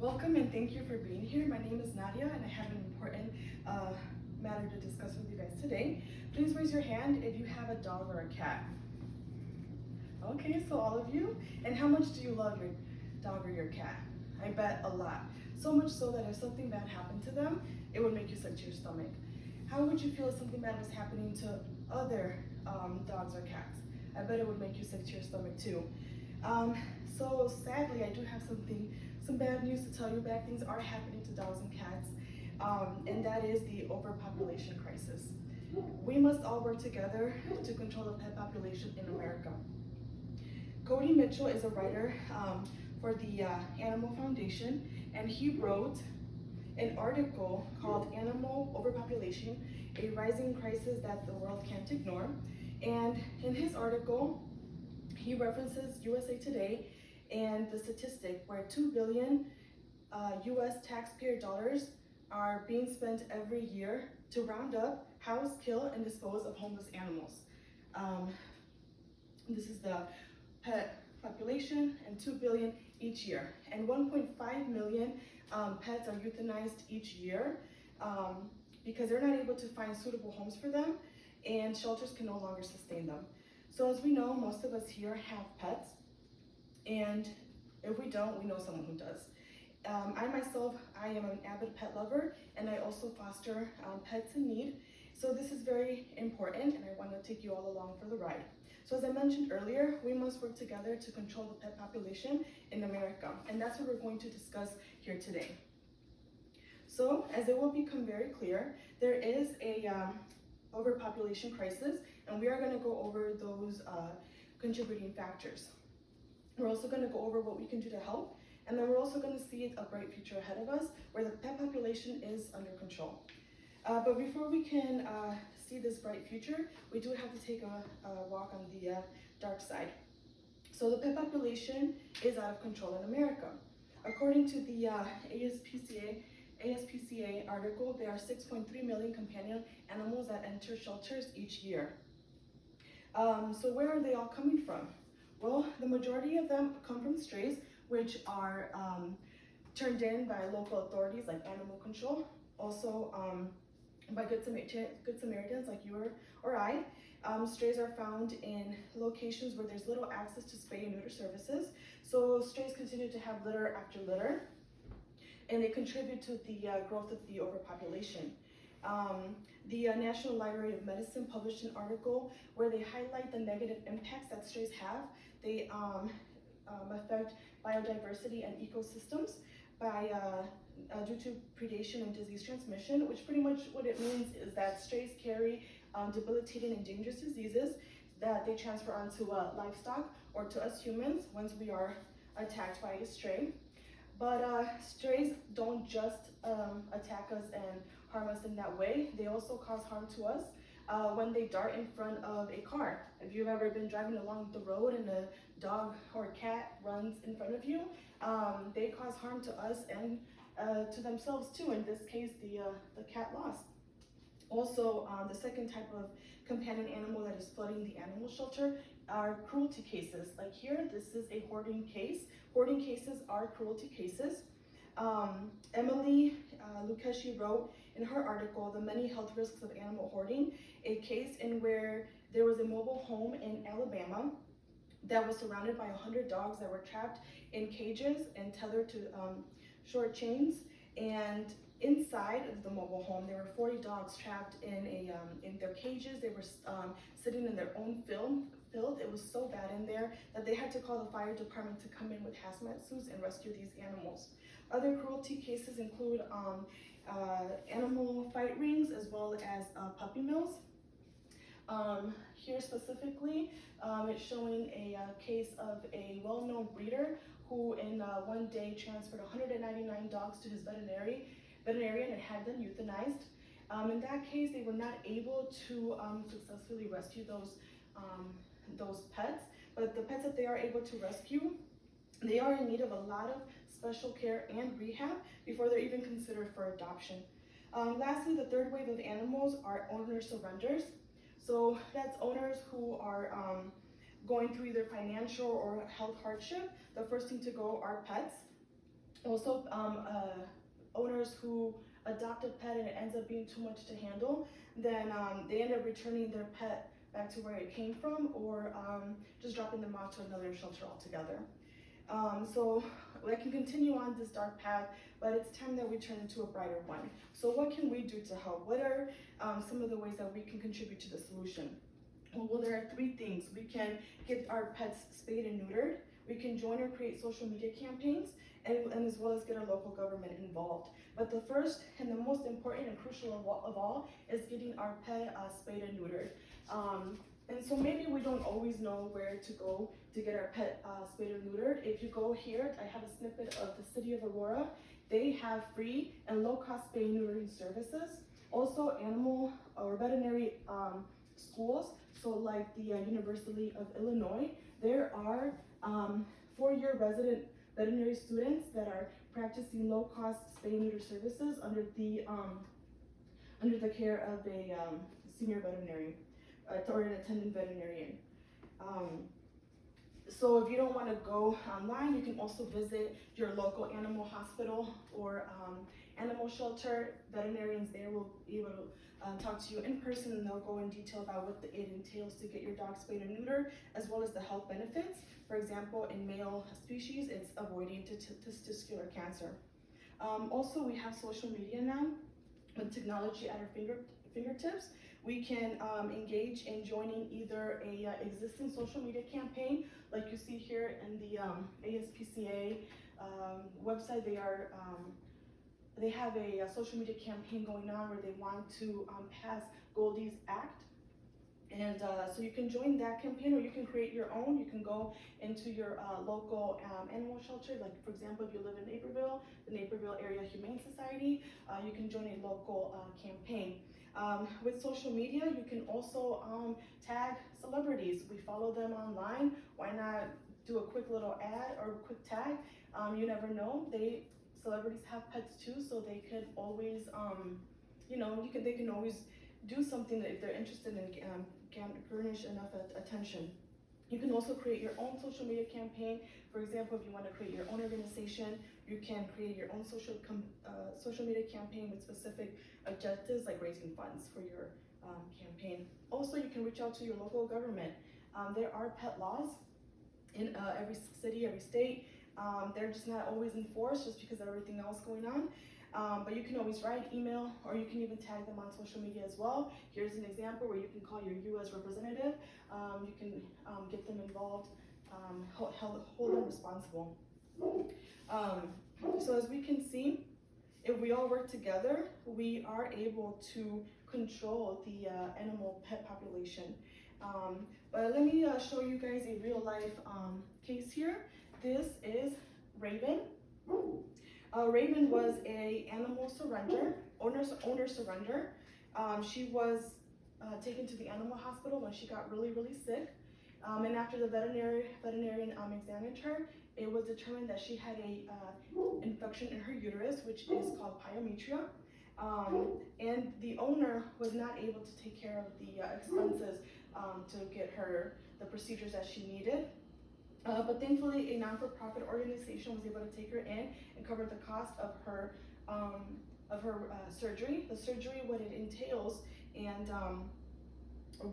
Welcome and thank you for being here. My name is Nadia and I have an important matter to discuss with you guys today. Please raise your hand if you have a dog or a cat. Okay, so all of you. And how much do you love your dog or your cat? I bet a lot. So much so that if something bad happened to them, it would make you sick to your stomach. How would you feel if something bad was happening to other dogs or cats? I bet it would make you sick to your stomach too. So sadly, I do have some bad news to tell you. Bad things are happening to dogs and cats, and that is the overpopulation crisis. We must all work together to control the pet population in America. Cody Mitchell is a writer for the Animal Foundation, and he wrote an article called Animal Overpopulation, a Rising Crisis That the World Can't Ignore. And in his article, he references USA Today and the statistic where 2 billion US taxpayer dollars are being spent every year to round up, house, kill, and dispose of homeless animals. This is the pet population, and 2 billion each year. And 1.5 million pets are euthanized each year because they're not able to find suitable homes for them, and shelters can no longer sustain them. So as we know, most of us here have pets, and if we don't, we know someone who does. I myself, I am an avid pet lover, and I also foster pets in need. So this is very important, and I want to take you all along for the ride. So as I mentioned earlier, we must work together to control the pet population in America, and that's what we're going to discuss here today. So as it will become very clear, there is a overpopulation crisis, and we are going to go over those contributing factors. We're also going to go over what we can do to help, and then we're also going to see a bright future ahead of us where the pet population is under control. But before we can see this bright future, we do have to take a walk on the dark side. So the pet population is out of control in America. According to the ASPCA article, there are 6.3 million companion animals that enter shelters each year. So where are they all coming from? Well, the majority of them come from strays, which are turned in by local authorities like animal control, also by Good Samaritans like you or I. Strays are found in locations where there's little access to spay and neuter services. So strays continue to have litter after litter, and they contribute to the growth of the overpopulation. The National Library of Medicine published an article where they highlight the negative impacts that strays have. They affect biodiversity and ecosystems due to predation and disease transmission, which pretty much what it means is that strays carry debilitating and dangerous diseases that they transfer onto livestock or to us humans once we are attacked by a stray. But strays don't just attack us and harm us in that way. They also cause harm to us when they dart in front of a car. If you've ever been driving along the road and a dog or a cat runs in front of you, they cause harm to us and to themselves too. In this case, the cat lost. Also, the second type of companion animal that is flooding the animal shelter are cruelty cases. Like here, this is a hoarding case. Hoarding cases are cruelty cases. Emily Lukeshi wrote in her article, The Many Health Risks of Animal Hoarding, a case in where there was a mobile home in Alabama that was surrounded by 100 dogs that were trapped in cages and tethered to short chains. And inside of the mobile home, there were 40 dogs trapped in their cages. They were sitting in their own filth. It was so bad in there that they had to call the fire department to come in with hazmat suits and rescue these animals. Other cruelty cases include animal fight rings as well as puppy mills. Here specifically, it's showing a case of a well-known breeder who in one day transferred 199 dogs to his veterinarian and had them euthanized. In that case, they were not able to successfully rescue those pets, but the pets that they are able to rescue, they are in need of a lot of special care and rehab before they're even considered for adoption. Lastly, the third wave of animals are owner surrenders. So that's owners who are going through either financial or health hardship. The first thing to go are pets. Also, owners who adopt a pet and it ends up being too much to handle, then they end up returning their pet back to where it came from, or just dropping them off to another shelter altogether. So I can continue on this dark path, but it's time that we turn into a brighter one. So what can we do to help? What are some of the ways that we can contribute to the solution? Well, there are three things. We can get our pets spayed and neutered. We can join or create social media campaigns, and as well as get our local government involved. But the first and the most important and crucial of all is getting our pet spayed and neutered. And so maybe we don't always know where to go to get our pet spayed or neutered. If you go here, I have a snippet of the city of Aurora. They have free and low-cost spay and neutering services. Also, animal or veterinary schools. So like the University of Illinois, there are 4-year resident veterinary students that are practicing low-cost spay and neuter services under the care of a senior veterinarian or an attendant veterinarian. So if you don't want to go online, you can also visit your local animal hospital or animal shelter. Veterinarians there will be able to talk to you in person, and they'll go in detail about what it entails to get your dog spayed and neutered, as well as the health benefits. For example, in male species, it's avoiding testicular cancer. Also, we have social media now. With technology at our fingertips, we can engage in joining either a existing social media campaign, like you see here in the ASPCA website. They have a social media campaign going on where they want to pass Goldie's Act. And so you can join that campaign, or you can create your own. You can go into your local animal shelter. Like, for example, if you live in Naperville, the Naperville Area Humane Society, you can join a local campaign. With social media, you can also tag celebrities. We follow them online. Why not do a quick little ad or a quick tag? You never know. Celebrities have pets too, so they could always, they can always do something that if they're interested in, can furnish enough attention. You can also create your own social media campaign. For example, if you want to create your own organization, you can create your own social media campaign with specific objectives, like raising funds for your campaign. Also, you can reach out to your local government. There are pet laws in every city, every state. They're just not always enforced just because of everything else going on. But you can always write, email, or you can even tag them on social media as well. Here's an example where you can call your U.S. representative. You can get them involved, hold them responsible. So as we can see, if we all work together, we are able to control the animal pet population. But let me show you guys a real life case here. This is Raven. Raven was a animal surrender, owner surrender. She was taken to the animal hospital when she got really, really sick. And after the veterinarian examined her, it was determined that she had a infection in her uterus, which is called pyometria. And the owner was not able to take care of the expenses to get her the procedures that she needed. But thankfully, a non-for-profit organization was able to take her in and cover the cost of her surgery. The surgery, what it entails, and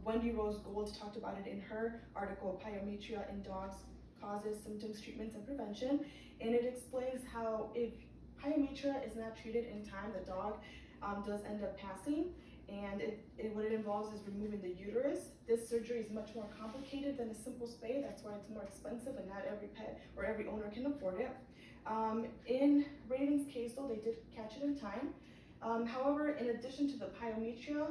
Wendy Rose Gold talked about it in her article, Pyometria in Dogs, Causes, Symptoms, Treatments, and Prevention. And it explains how if pyometria is not treated in time, the dog does end up passing. And what it involves is removing the uterus. This surgery is much more complicated than a simple spay. That's why it's more expensive, and not every pet or every owner can afford it. In Raven's case, though, they did catch it in time. However, in addition to the pyometria,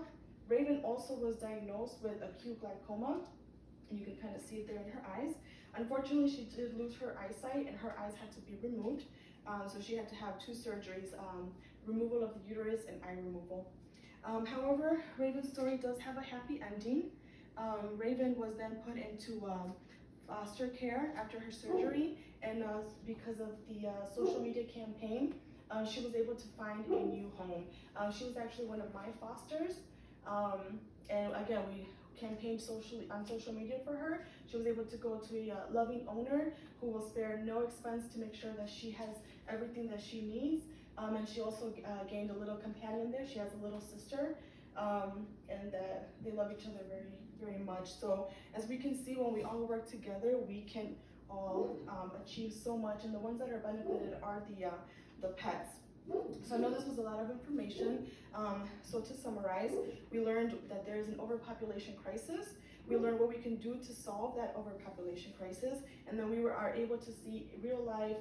Raven also was diagnosed with acute glaucoma. And you can kind of see it there in her eyes. Unfortunately, she did lose her eyesight, and her eyes had to be removed. So she had to have 2 surgeries, removal of the uterus and eye removal. However, Raven's story does have a happy ending. Raven was then put into foster care after her surgery, and because of the social media campaign, she was able to find a new home. She was actually one of my fosters, and again, campaigned on social media for her. She was able to go to a loving owner who will spare no expense to make sure that she has everything that she needs. And she also gained a little companion there. She has a little sister, and they love each other very, very much. So as we can see, when we all work together, we can all achieve so much. And the ones that are benefited are the pets. So I know this was a lot of information. So to summarize, we learned that there is an overpopulation crisis. We learned what we can do to solve that overpopulation crisis, and then we are able to see real life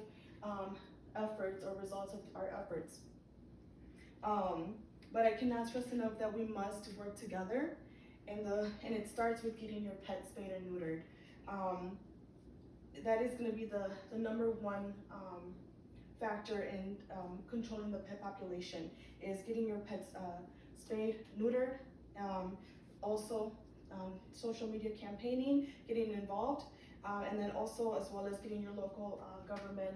efforts or results of our efforts. But I cannot stress enough that we must work together, and it starts with getting your pet spayed and neutered. That is going to be the number one factor in controlling the pet population, is getting your pets spayed, neutered. Also, social media campaigning, getting involved, and then also as well as getting your local government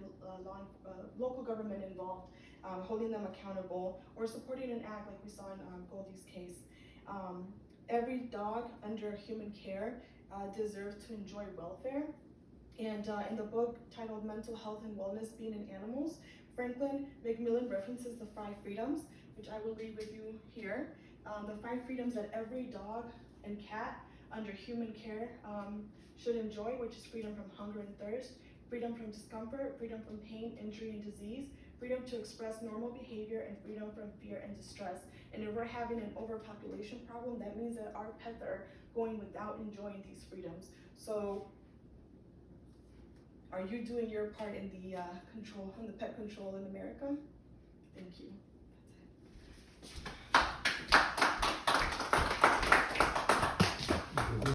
involved, holding them accountable, or supporting an act like we saw in Goldie's case. Every dog under human care deserves to enjoy welfare. And in the book titled Mental Health and Wellness Being in Animals, Franklin McMillan references the 5 freedoms, which I will leave with you here. The 5 freedoms that every dog and cat under human care should enjoy, which is freedom from hunger and thirst, freedom from discomfort, freedom from pain, injury, and disease, freedom to express normal behavior, and freedom from fear and distress. And if we're having an overpopulation problem, that means that our pets are going without enjoying these freedoms. So are you doing your part in the pet control in America? Thank you.